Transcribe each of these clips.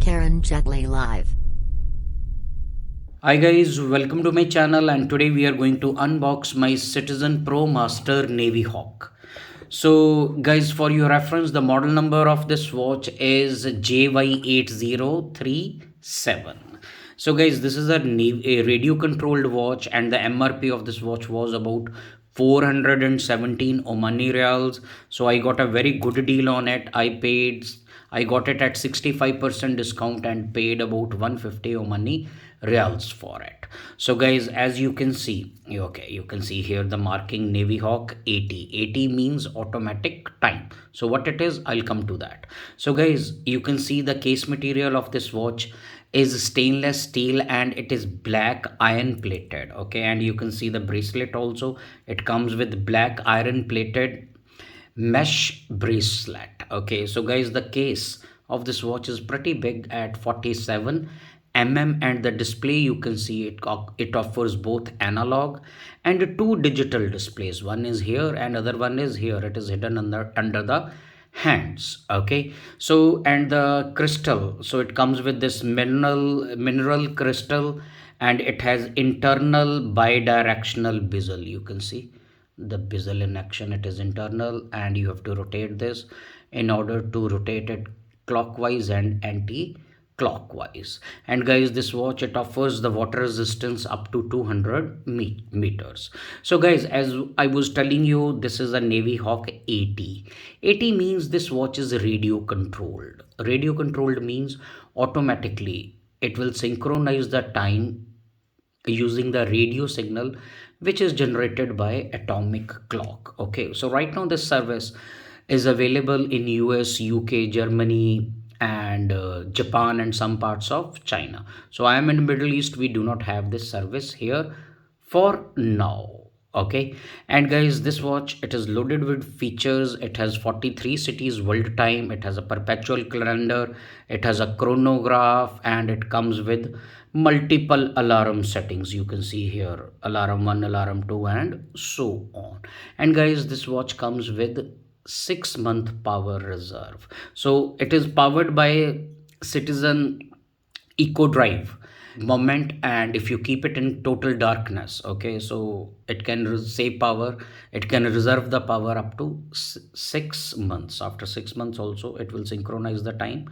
Karanjetli Live. Hi guys, welcome to my channel, and today we are going to unbox my Citizen Promaster Navihawk. So guys, for your reference, the model number of this watch is JY8037. So guys, this is a radio controlled watch, and the MRP of this watch was about 417 Omani Riyals. So I got a very good deal on it. I got it at 65% discount and paid about 150 Omani Riyals for it. So guys, as you can see, okay, you can see here the marking Navihawk AT. AT means automatic time. So what it is, I'll come to that. So guys, you can see the case material of this watch is stainless steel and it is black iron plated. Okay, and you can see the bracelet also. It comes with black iron plated mesh bracelet. Okay, so guys, the case of this watch is pretty big at 47 and the display, you can see it offers both analog and two digital displays. One is here and other one is here. It is hidden under the hands. Okay, so and the crystal, so it comes with this mineral crystal, and it has internal bidirectional bezel. You can see the bezel in action. It is internal, and you have to rotate this in order to rotate it clockwise and anti-clockwise. And guys, this watch, it offers the water resistance up to 200 meters. So guys, as I was telling you, this is a Navihawk AT. AT means this watch is radio controlled. Radio controlled means automatically it will synchronize the time using the radio signal which is generated by atomic clock. Okay, so right now this service is available in US, UK, Germany, and Japan, and some parts of China. So I am in Middle East. We do not have this service here for now. Okay, and guys, this watch, it is loaded with features. It has 43 cities world time. It has a perpetual calendar. It has a chronograph, and it comes with multiple alarm settings. You can see here alarm 1, alarm 2, and so on. And guys, this watch comes with 6-month power reserve. So it is powered by Citizen Eco Drive moment, and if you keep it in total darkness, okay, so it can save power. It can reserve the power up to 6 months. After 6 months also, it will synchronize the time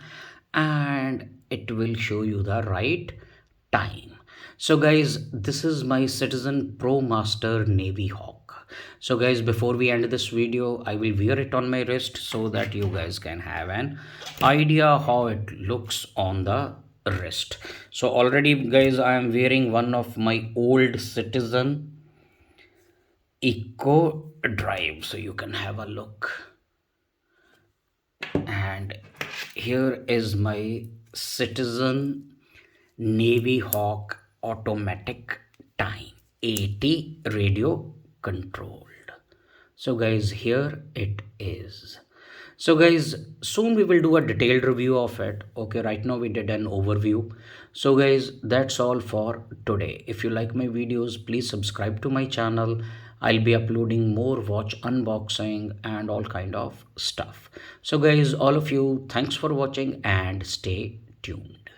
and it will show you the right time. So guys, this is my Citizen Promaster Navihawk. So guys, before we end this video, I will wear it on my wrist so that you guys can have an idea how it looks on the wrist. So already guys, I am wearing one of my old Citizen Eco Drive, so you can have a look. And here is my Citizen Navihawk automatic time, AT radio controlled. So guys, here it is. So guys, soon we will do a detailed review of it. Okay, right now we did an overview. So guys, that's all for today. If you like my videos, please subscribe to my channel. I'll be uploading more watch unboxing and all kind of stuff. So guys, all of you, thanks for watching and stay tuned.